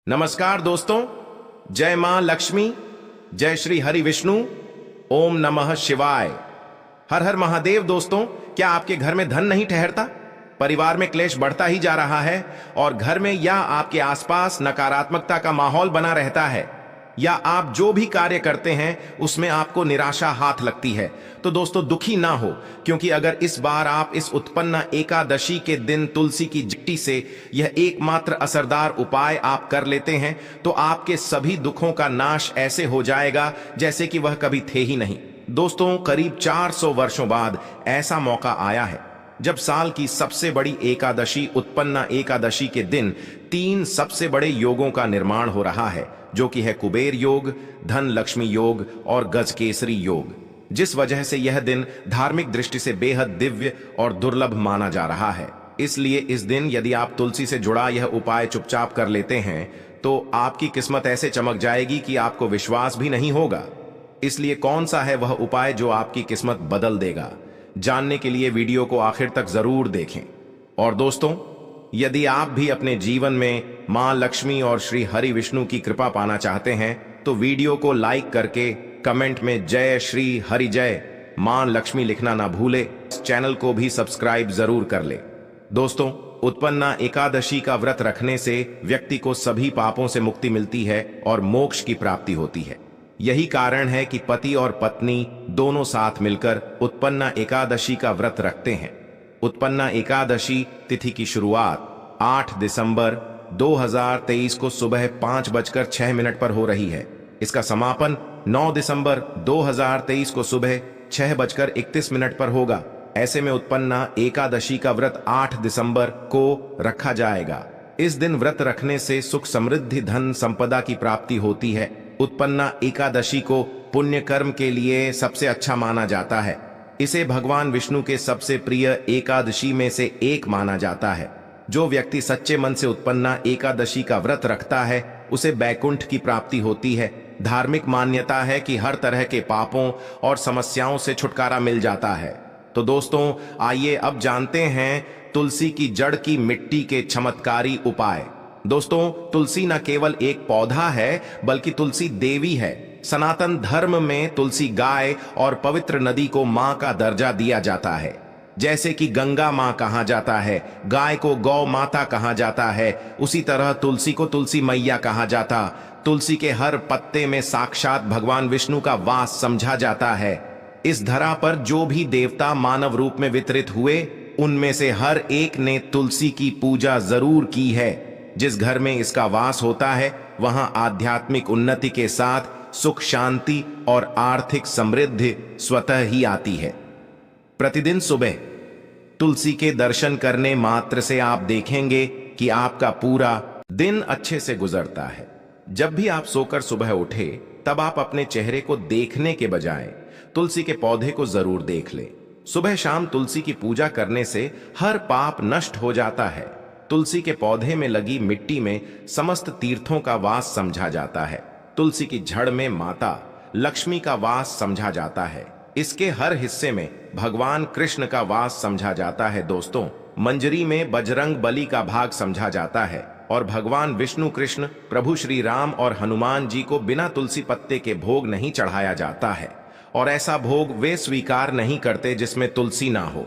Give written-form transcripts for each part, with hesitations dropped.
नमस्कार दोस्तों। जय मां लक्ष्मी, जय श्री हरि विष्णु, ओम नमः शिवाय। हर हर महादेव। दोस्तों, क्या आपके घर में धन नहीं ठहरता? परिवार में क्लेश बढ़ता ही जा रहा है और घर में या आपके आसपास नकारात्मकता का माहौल बना रहता है, या आप जो भी कार्य करते हैं उसमें आपको निराशा हाथ लगती है, तो दोस्तों दुखी ना हो, क्योंकि अगर इस बार आप इस उत्पन्ना एकादशी के दिन तुलसी की जट्टी से यह एकमात्र असरदार उपाय आप कर लेते हैं तो आपके सभी दुखों का नाश ऐसे हो जाएगा जैसे कि वह कभी थे ही नहीं। दोस्तों, करीब 400 वर्षों बाद ऐसा मौका आया है जब साल की सबसे बड़ी एकादशी उत्पन्ना एकादशी के दिन 3 सबसे बड़े योगों का निर्माण हो रहा है, जो कि है कुबेर योग, धन लक्ष्मी योग और गजकेसरी योग, जिस वजह से यह दिन धार्मिक दृष्टि से बेहद दिव्य और दुर्लभ माना जा रहा है। इसलिए इस दिन यदि आप तुलसी से जुड़ा यह उपाय चुपचाप कर लेते हैं तो आपकी किस्मत ऐसे चमक जाएगी कि आपको विश्वास भी नहीं होगा। इसलिए कौन सा है वह उपाय जो आपकी किस्मत बदल देगा, जानने के लिए वीडियो को आखिर तक जरूर देखें। और दोस्तों, यदि आप भी अपने जीवन में मां लक्ष्मी और श्री हरि विष्णु की कृपा पाना चाहते हैं तो वीडियो को लाइक करके कमेंट में जय श्री हरि जय मां लक्ष्मी लिखना ना भूले। इस चैनल को भी सब्सक्राइब जरूर कर ले। दोस्तों, उत्पन्ना एकादशी का व्रत रखने से व्यक्ति को सभी पापों से मुक्ति मिलती है और मोक्ष की प्राप्ति होती है। यही कारण है कि पति और पत्नी दोनों साथ मिलकर उत्पन्ना एकादशी का व्रत रखते हैं। उत्पन्ना एकादशी तिथि की शुरुआत 8 दिसंबर 2023 को सुबह 5:06 पर हो रही है। इसका समापन 9 दिसंबर 2023 को सुबह 6:31 पर होगा। ऐसे में उत्पन्ना एकादशी का व्रत 8 दिसंबर को रखा जाएगा। इस दिन व्रत रखने से सुख समृद्धि धन संपदा की प्राप्ति होती है। उत्पन्ना एकादशी को पुण्य कर्म के लिए सबसे अच्छा माना जाता है। इसे भगवान विष्णु के सबसे प्रिय एकादशी में से एक माना जाता है। जो व्यक्ति सच्चे मन से उत्पन्ना एकादशी का व्रत रखता है उसे बैकुंठ की प्राप्ति होती है। धार्मिक मान्यता है कि हर तरह के पापों और समस्याओं से छुटकारा मिल जाता है। तो दोस्तों, आइए अब जानते हैं तुलसी की जड़ की मिट्टी के चमत्कारी उपाय। दोस्तों, तुलसी न केवल एक पौधा है बल्कि तुलसी देवी है। सनातन धर्म में तुलसी गाय और पवित्र नदी को मां का दर्जा दिया जाता है। जैसे कि गंगा मां कहा जाता है, गाय को गौ माता कहा जाता है, उसी तरह तुलसी को तुलसी मैया कहा जाता। तुलसी के हर पत्ते में साक्षात भगवान विष्णु का वास समझा जाता है। इस धरा पर जो भी देवता मानव रूप में वितरित हुए उनमें से हर एक ने तुलसी की पूजा जरूर की है। जिस घर में इसका वास होता है वहां आध्यात्मिक उन्नति के साथ सुख शांति और आर्थिक समृद्धि स्वतः ही आती है। प्रतिदिन सुबह तुलसी के दर्शन करने मात्र से आप देखेंगे कि आपका पूरा दिन अच्छे से गुजरता है। जब भी आप सोकर सुबह उठे तब आप अपने चेहरे को देखने के बजाय तुलसी के पौधे को जरूर देख ले। सुबह शाम तुलसी की पूजा करने से हर पाप नष्ट हो जाता है। तुलसी के पौधे में लगी मिट्टी में समस्त तीर्थों का वास समझा जाता है। तुलसी की जड़ में माता लक्ष्मी का वास समझा जाता है। इसके हर हिस्से में भगवान कृष्ण का वास समझा जाता है। दोस्तों, मंजरी में बजरंग बली का भाग समझा जाता है और भगवान विष्णु कृष्ण प्रभु श्री राम और हनुमान जी को बिना तुलसी पत्ते के भोग नहीं चढ़ाया जाता है, और ऐसा भोग वे स्वीकार नहीं करते जिसमें तुलसी ना हो।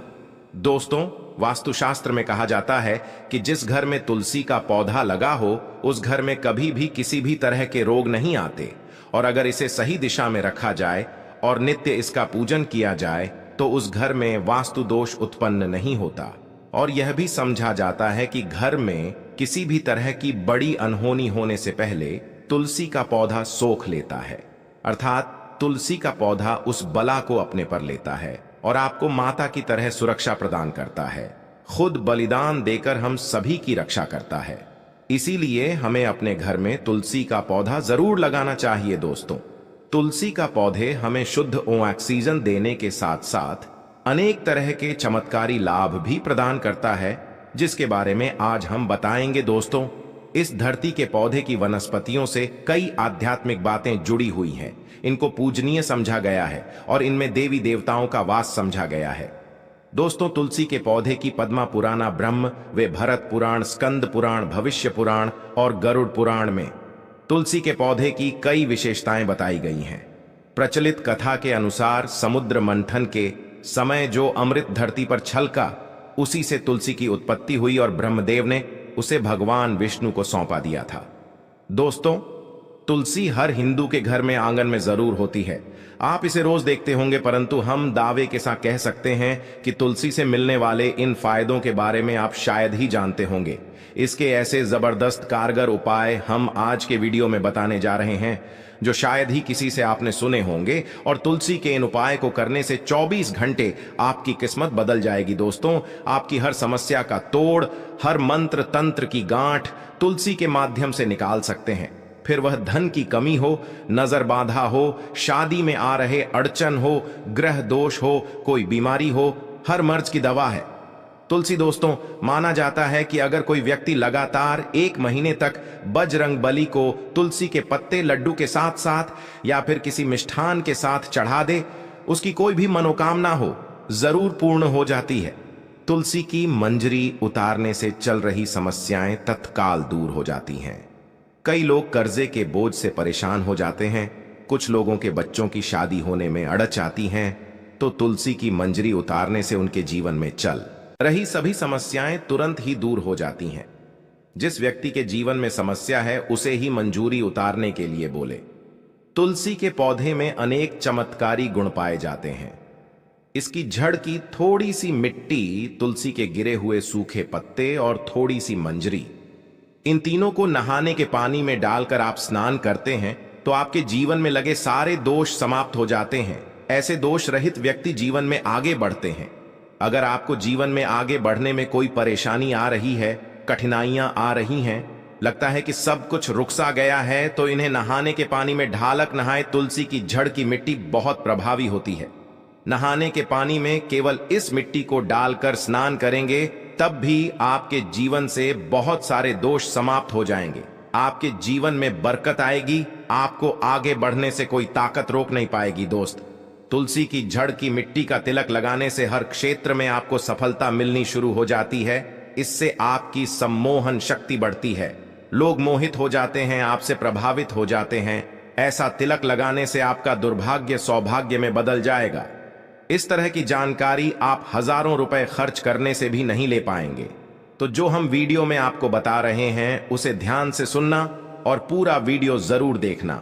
दोस्तों, वास्तुशास्त्र में कहा जाता है कि जिस घर में तुलसी का पौधा लगा हो उस घर में कभी भी किसी भी तरह के रोग नहीं आते, और अगर इसे सही दिशा में रखा जाए और नित्य इसका पूजन किया जाए तो उस घर में वास्तु दोष उत्पन्न नहीं होता। और यह भी समझा जाता है कि घर में किसी भी तरह की बड़ी अनहोनी होने से पहले तुलसी का पौधा सोख लेता है, अर्थात तुलसी का पौधा उस बला को अपने पर लेता है और आपको माता की तरह सुरक्षा प्रदान करता है। खुद बलिदान देकर हम सभी की रक्षा करता है। इसीलिए हमें अपने घर में तुलसी का पौधा जरूर लगाना चाहिए। दोस्तों, तुलसी का पौधे हमें शुद्ध ऑक्सीजन देने के साथ साथ अनेक तरह के चमत्कारी लाभ भी प्रदान करता है, जिसके बारे में आज हम बताएंगे। दोस्तों, इस धरती के पौधे की वनस्पतियों से कई आध्यात्मिक बातें जुड़ी हुई हैं। इनको पूजनीय समझा गया है और इनमें देवी देवताओं का वास समझा गया है। दोस्तों, तुलसी के पौधे की पद्मा पुराना ब्रह्म व भरत पुराण, स्कंद पुराण, भविष्य पुराण और गरुड़ पुराण में तुलसी के पौधे की कई विशेषताएं बताई गई हैं। प्रचलित कथा के अनुसार समुद्र मंथन के समय जो अमृत धरती पर छलका, उसी से तुलसी की उत्पत्ति हुई और ब्रह्मदेव ने उसे भगवान विष्णु को सौंपा दिया था। दोस्तों, तुलसी हर हिंदू के घर में आंगन में जरूर होती है। आप इसे रोज देखते होंगे, परंतु हम दावे के साथ कह सकते हैं कि तुलसी से मिलने वाले इन फायदों के बारे में आप शायद ही जानते होंगे। इसके ऐसे जबरदस्त कारगर उपाय हम आज के वीडियो में बताने जा रहे हैं जो शायद ही किसी से आपने सुने होंगे, और तुलसी के इन उपाय को करने से 24 घंटे आपकी किस्मत बदल जाएगी। दोस्तों, आपकी हर समस्या का तोड़, हर मंत्र तंत्र की गांठ तुलसी के माध्यम से निकाल सकते हैं। फिर वह धन की कमी हो, नजर बाधा हो, शादी में आ रहे अड़चन हो, ग्रह दोष हो, कोई बीमारी हो, हर मर्ज की दवा है तुलसी। दोस्तों, माना जाता है कि अगर कोई व्यक्ति लगातार 1 महीने तक बजरंग बली को तुलसी के पत्ते लड्डू के साथ साथ या फिर किसी मिष्ठान के साथ चढ़ा दे, उसकी कोई भी मनोकामना हो जरूर पूर्ण हो जाती है। तुलसी की मंजरी उतारने से चल रही समस्याएं तत्काल दूर हो जाती हैं। कई लोग कर्जे के बोझ से परेशान हो जाते हैं, कुछ लोगों के बच्चों की शादी होने में अड़च आती हैं, तो तुलसी की मंजरी उतारने से उनके जीवन में चल रही सभी समस्याएं तुरंत ही दूर हो जाती हैं। जिस व्यक्ति के जीवन में समस्या है उसे ही मंजूरी उतारने के लिए बोले। तुलसी के पौधे में अनेक चमत्कारी गुण पाए जाते हैं। इसकी जड़ की थोड़ी सी मिट्टी, तुलसी के गिरे हुए सूखे पत्ते और थोड़ी सी मंजरी, इन तीनों को नहाने के पानी में डालकर आप स्नान करते हैं तो आपके जीवन में लगे सारे दोष समाप्त हो जाते हैं। ऐसे दोष रहित व्यक्ति जीवन में आगे बढ़ते हैं। अगर आपको जीवन में आगे बढ़ने में कोई परेशानी आ रही है, कठिनाइयां आ रही हैं, लगता है कि सब कुछ रुकसा गया है, तो इन्हें नहाने के पानी में ढालक नहाए। तुलसी की जड़ की मिट्टी बहुत प्रभावी होती है। नहाने के पानी में केवल इस मिट्टी को डालकर स्नान करेंगे, तब भी आपके जीवन से बहुत सारे दोष समाप्त हो जाएंगे। आपके जीवन में बरकत आएगी, आपको आगे बढ़ने से कोई ताकत रोक नहीं पाएगी। दोस्त, तुलसी की जड़ की मिट्टी का तिलक लगाने से हर क्षेत्र में आपको सफलता मिलनी शुरू हो जाती है। इससे आपकी सम्मोहन शक्ति बढ़ती है, लोग मोहित हो जाते हैं, आपसे प्रभावित हो जाते हैं। ऐसा तिलक लगाने से आपका दुर्भाग्य सौभाग्य में बदल जाएगा। इस तरह की जानकारी आप हजारों रुपए खर्च करने से भी नहीं ले पाएंगे। तो जो हम वीडियो में आपको बता रहे हैं उसे ध्यान से सुनना और पूरा वीडियो जरूर देखना।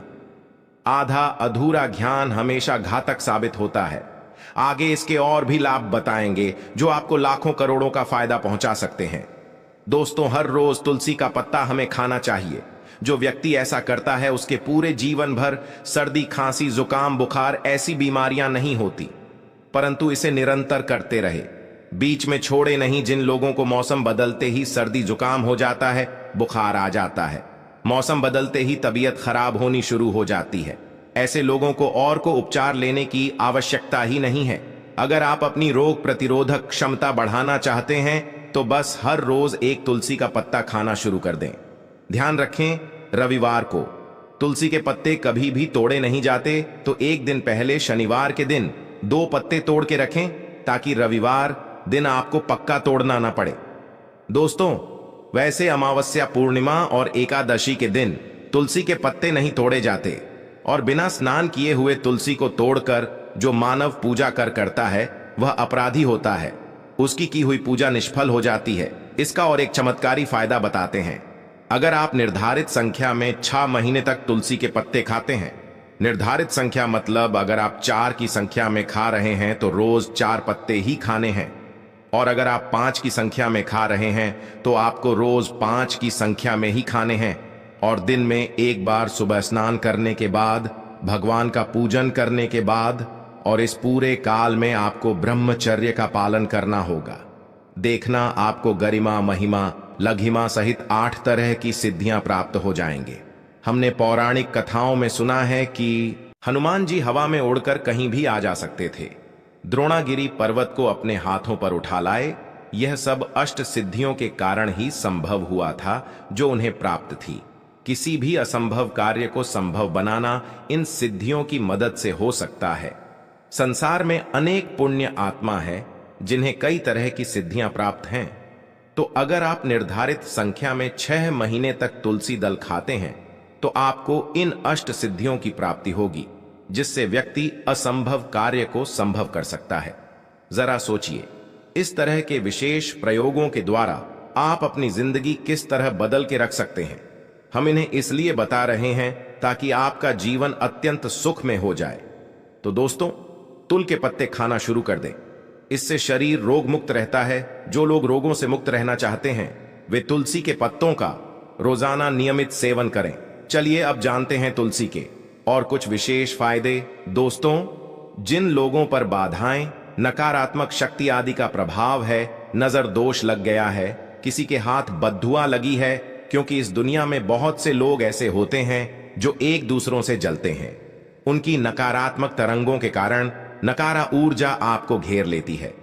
आधा अधूरा ज्ञान हमेशा घातक साबित होता है। आगे इसके और भी लाभ बताएंगे जो आपको लाखों करोड़ों का फायदा पहुंचा सकते हैं। दोस्तों, हर रोज तुलसी का पत्ता हमें खाना चाहिए। जो व्यक्ति ऐसा करता है उसके पूरे जीवन भर सर्दी, खांसी, जुकाम, बुखार ऐसी बीमारियां नहीं होती, परंतु इसे निरंतर करते रहे, बीच में छोड़े नहीं। जिन लोगों को मौसम बदलते ही सर्दी जुकाम हो जाता है, बुखार आ जाता है, मौसम बदलते ही तबीयत खराब होनी शुरू हो जाती है, ऐसे लोगों को और को उपचार लेने की आवश्यकता ही नहीं है। अगर आप अपनी रोग प्रतिरोधक क्षमता बढ़ाना चाहते हैं तो बस हर रोज एक तुलसी का पत्ता खाना शुरू कर दें। ध्यान रखें, रविवार को तुलसी के पत्ते कभी भी तोड़े नहीं जाते, तो एक दिन पहले शनिवार के दिन 2 पत्ते तोड़ के रखें ताकि रविवार दिन आपको पक्का तोड़ना ना पड़े। दोस्तों, वैसे अमावस्या, पूर्णिमा और एकादशी के दिन तुलसी के पत्ते नहीं तोड़े जाते, और बिना स्नान किए हुए तुलसी को तोड़कर जो मानव पूजा करता है वह अपराधी होता है, उसकी की हुई पूजा निष्फल हो जाती है। इसका और एक चमत्कारी फायदा बताते हैं। अगर आप निर्धारित संख्या में 6 महीने तक तुलसी के पत्ते खाते हैं, निर्धारित संख्या मतलब अगर आप 4 की संख्या में खा रहे हैं तो रोज 4 पत्ते ही खाने हैं, और अगर आप 5 की संख्या में खा रहे हैं तो आपको रोज 5 की संख्या में ही खाने हैं, और दिन में एक बार सुबह स्नान करने के बाद, भगवान का पूजन करने के बाद, और इस पूरे काल में आपको ब्रह्मचर्य का पालन करना होगा। देखना, आपको गरिमा, महिमा, लघिमा सहित 8 तरह की सिद्धियां प्राप्त हो जाएंगे। हमने पौराणिक कथाओं में सुना है कि हनुमान जी हवा में उड़कर कहीं भी आ जा सकते थे, द्रोणागिरी पर्वत को अपने हाथों पर उठा लाए। यह सब अष्ट सिद्धियों के कारण ही संभव हुआ था जो उन्हें प्राप्त थी। किसी भी असंभव कार्य को संभव बनाना इन सिद्धियों की मदद से हो सकता है। संसार में अनेक पुण्य आत्मा है जिन्हें कई तरह की सिद्धियां प्राप्त हैं, तो अगर आप निर्धारित संख्या में 6 महीने तक तुलसी दल खाते हैं तो आपको इन अष्ट सिद्धियों की प्राप्ति होगी, जिससे व्यक्ति असंभव कार्य को संभव कर सकता है। जरा सोचिए, इस तरह के विशेष प्रयोगों के द्वारा आप अपनी जिंदगी किस तरह बदल के रख सकते हैं। हम इन्हें इसलिए बता रहे हैं ताकि आपका जीवन अत्यंत सुख में हो जाए। तो दोस्तों, तुल के पत्ते खाना शुरू कर दें। इससे शरीर रोग मुक्त रहता है। जो लोग रोगों से मुक्त रहना चाहते हैं वे तुलसी के पत्तों का रोजाना नियमित सेवन करें। चलिए अब जानते हैं तुलसी के और कुछ विशेष फायदे। दोस्तों, जिन लोगों पर बाधाएं, नकारात्मक शक्ति आदि का प्रभाव है, नजर दोष लग गया है, किसी के हाथ बद्दुआ लगी है, क्योंकि इस दुनिया में बहुत से लोग ऐसे होते हैं जो एक दूसरों से जलते हैं। उनकी नकारात्मक तरंगों के कारण नकारा ऊर्जा आपको घेर लेती है।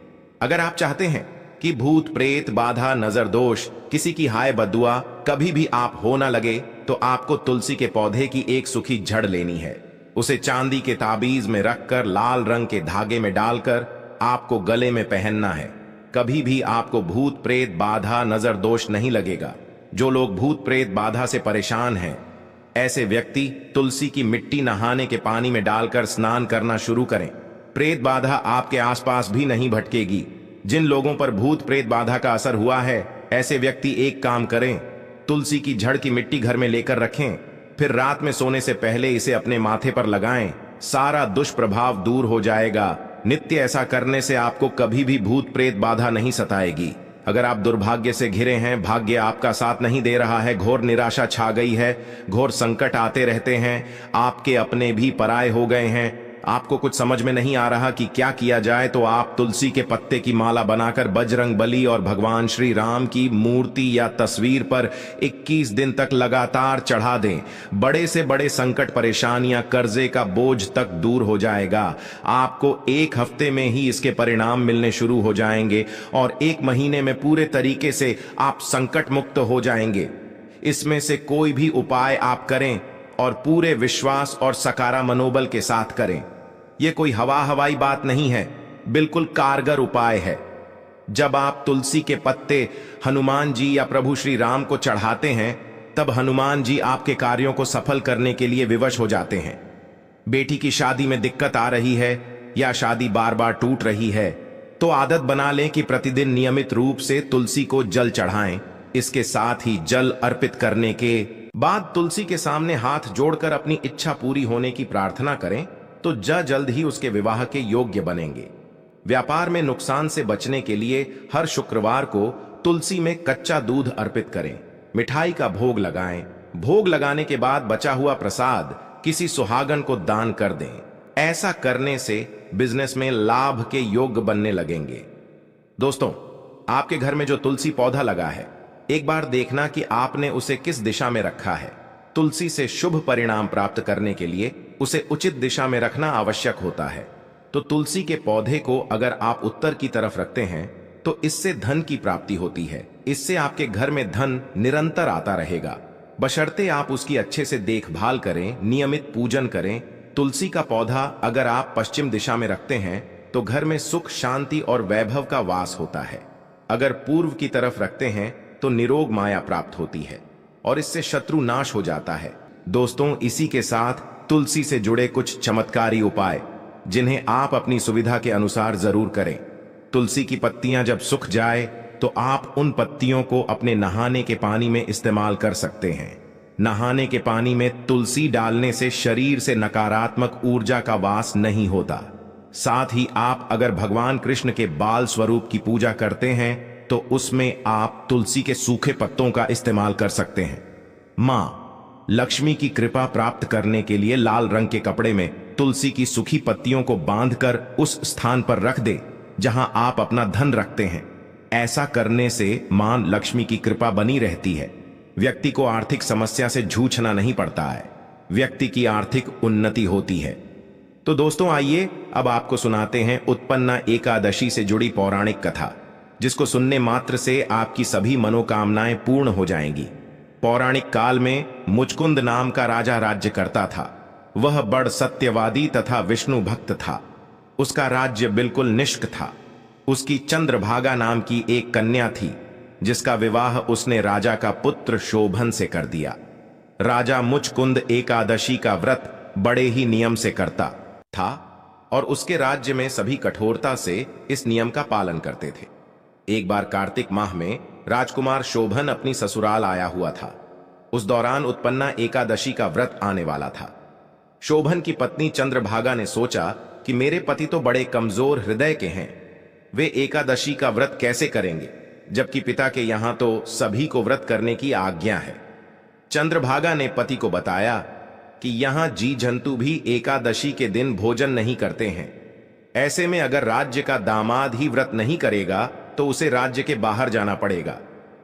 अगर आप चाहते हैं कि भूत प्रेत बाधा नजर दोष किसी की हाय बद्दुआ कभी भी आप हो ना लगे, तो आपको तुलसी के पौधे की एक सूखी जड़ लेनी है। उसे चांदी के ताबीज में रखकर लाल रंग के धागे में डालकर आपको गले में पहनना है। कभी भी आपको भूत प्रेत बाधा नजर दोष नहीं लगेगा। जो लोग भूत प्रेत बाधा से परेशान हैं, ऐसे व्यक्ति तुलसी की मिट्टी नहाने के पानी में डालकर स्नान करना शुरू करें। प्रेत बाधा आपके आसपास भी नहीं भटकेगी। जिन लोगों पर भूत प्रेत बाधा का असर हुआ है, ऐसे व्यक्ति एक काम करें, तुलसी की जड़ की मिट्टी घर में लेकर रखें, फिर रात में सोने से पहले इसे अपने माथे पर लगाएं। सारा दुष्प्रभाव दूर हो जाएगा। नित्य ऐसा करने से आपको कभी भी भूत प्रेत बाधा नहीं सताएगी। अगर आप दुर्भाग्य से घिरे हैं, भाग्य आपका साथ नहीं दे रहा है, घोर निराशा छा गई है, घोर संकट आते रहते हैं, आपके अपने भी पराये हो गए हैं, आपको कुछ समझ में नहीं आ रहा कि क्या किया जाए, तो आप तुलसी के पत्ते की माला बनाकर बजरंग बली और भगवान श्री राम की मूर्ति या तस्वीर पर 21 दिन तक लगातार चढ़ा दें। बड़े से बड़े संकट, परेशानियां, कर्जे का बोझ तक दूर हो जाएगा। आपको 1 हफ्ते में ही इसके परिणाम मिलने शुरू हो जाएंगे और 1 महीने में पूरे तरीके से आप संकट मुक्त हो जाएंगे। इसमें से कोई भी उपाय आप करें और पूरे विश्वास और सकारात्मक मनोबल के साथ करें। यह कोई हवाई बात नहीं है, बिल्कुल कारगर उपाय है। जब आप तुलसी के पत्ते हनुमान जी या प्रभु श्री राम को चढ़ाते हैं, तब हनुमान जी आपके कार्यों को सफल करने के लिए विवश हो जाते हैं। बेटी की शादी में दिक्कत आ रही है या शादी बार बार टूट रही है, तो आदत बना लें कि प्रतिदिन नियमित रूप से तुलसी को जल चढ़ाएं। इसके साथ ही जल अर्पित करने के बाद तुलसी के सामने हाथ जोड़कर अपनी इच्छा पूरी होने की प्रार्थना करें, तो जल्द ही उसके विवाह के योग्य बनेंगे। व्यापार में नुकसान से बचने के लिए हर शुक्रवार को तुलसी में कच्चा दूध अर्पित करें, मिठाई का भोग लगाएं। भोग लगाने के बाद बचा हुआ प्रसाद किसी सुहागन को दान कर दें। ऐसा करने से बिजनेस में लाभ के योग्य बनने लगेंगे। दोस्तों, आपके घर में जो तुलसी पौधा लगा है, एक बार देखना कि आपने उसे किस दिशा में रखा है। तुलसी से शुभ परिणाम प्राप्त करने के लिए उसे उचित दिशा में रखना आवश्यक होता है। तो तुलसी के पौधे को अगर आप उत्तर की तरफ रखते हैं तो इससे धन की प्राप्ति होती है। इससे आपके घर में धन निरंतर आता रहेगा, बशर्ते आप उसकी अच्छे से देखभाल करें, नियमित पूजन करें। तुलसी का पौधा अगर आप पश्चिम दिशा में रखते हैं तो घर में सुख, शांति और वैभव का वास होता है। अगर पूर्व की तरफ रखते हैं तो निरोग माया प्राप्त होती है और इससे शत्रु नाश हो जाता है। दोस्तों, इसी के साथ तुलसी से जुड़े कुछ चमत्कारी उपाय, जिन्हें आप अपनी सुविधा के अनुसार जरूर करें। तुलसी की पत्तियां जब सूख जाए तो आप उन पत्तियों को अपने नहाने के पानी में इस्तेमाल कर सकते हैं। नहाने के पानी में तुलसी डालने से शरीर से नकारात्मक ऊर्जा का वास नहीं होता। साथ ही आप अगर भगवान कृष्ण के बाल स्वरूप की पूजा करते हैं तो उसमें आप तुलसी के सूखे पत्तों का इस्तेमाल कर सकते हैं। मां लक्ष्मी की कृपा प्राप्त करने के लिए लाल रंग के कपड़े में तुलसी की सूखी पत्तियों को बांधकर उस स्थान पर रख दे जहां आप अपना धन रखते हैं। ऐसा करने से मां लक्ष्मी की कृपा बनी रहती है। व्यक्ति को आर्थिक समस्या से जूझना नहीं पड़ता है, व्यक्ति की आर्थिक उन्नति होती है। तो दोस्तों, आइए अब आपको सुनाते हैं उत्पन्ना एकादशी से जुड़ी पौराणिक कथा, जिसको सुनने मात्र से आपकी सभी मनोकामनाएं पूर्ण हो जाएंगी। पौराणिक काल में मुचकुंद नाम का राजा राज्य करता था। वह बड़ सत्यवादी तथा विष्णु भक्त था। उसका राज्य बिल्कुल निष्क था। उसकी चंद्रभागा नाम की एक कन्या थी, जिसका विवाह उसने राजा का पुत्र शोभन से कर दिया। राजा मुचकुंद एकादशी का व्रत बड़े ही नियम से करता था और उसके राज्य में सभी कठोरता से इस नियम का पालन करते थे। एक बार कार्तिक माह में राजकुमार शोभन अपनी ससुराल आया हुआ था। उस दौरान उत्पन्ना एकादशी का व्रत आने वाला था। शोभन की पत्नी चंद्रभागा ने सोचा कि मेरे पति तो बड़े कमजोर हृदय के हैं, वे एकादशी का व्रत कैसे करेंगे, जबकि पिता के यहां तो सभी को व्रत करने की आज्ञा है। चंद्रभागा ने पति को बताया कि यहां जी जंतु भी एकादशी के दिन भोजन नहीं करते हैं। ऐसे में अगर राज्य का दामाद ही व्रत नहीं करेगा तो उसे राज्य के बाहर जाना पड़ेगा।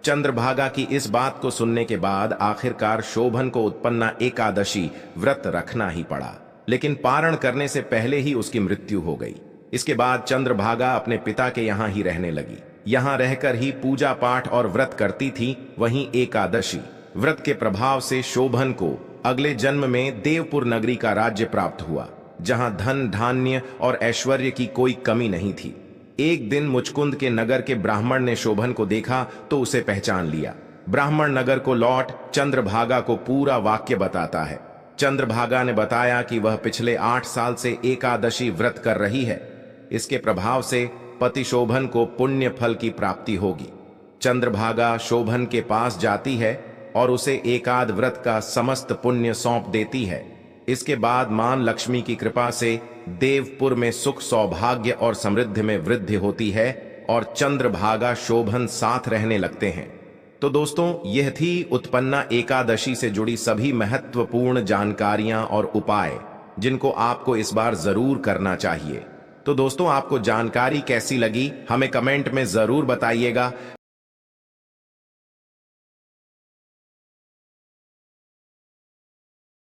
चंद्रभागा की इस बात को सुनने के बाद आखिरकार शोभन को उत्पन्ना एकादशी व्रत रखना ही पड़ा, लेकिन पारण करने से पहले ही उसकी मृत्यु हो गई। इसके बाद चंद्रभागा अपने पिता के यहां ही रहने लगी। यहां रहकर ही पूजा पाठ और व्रत करती थी। वहीं एकादशी व्रत के प्रभाव से शोभन को अगले जन्म में देवपुर नगरी का राज्य प्राप्त हुआ, जहां धन धान्य और ऐश्वर्य की कोई कमी नहीं थी। एक दिन मुचकुंद के नगर के ब्राह्मण ने शोभन को देखा तो उसे पहचान लिया। ब्राह्मण नगर को लौट चंद्रभागा को पूरा वाक्य बताता है। चंद्रभागा ने बताया कि वह पिछले 8 साल से एकादशी व्रत कर रही है। इसके प्रभाव से पति शोभन को पुण्य फल की प्राप्ति होगी। चंद्रभागा शोभन के पास जाती है और उसे एकाद व्रत का समस्त पुण्य सौंप देती है। इसके बाद मां लक्ष्मी की कृपा से देवपुर में सुख सौभाग्य और समृद्धि में वृद्धि होती है और चंद्रभागा शोभन साथ रहने लगते हैं। तो दोस्तों, यह थी उत्पन्ना एकादशी से जुड़ी सभी महत्वपूर्ण जानकारियां और उपाय, जिनको आपको इस बार जरूर करना चाहिए। तो दोस्तों, आपको जानकारी कैसी लगी हमें कमेंट में जरूर बताइएगा।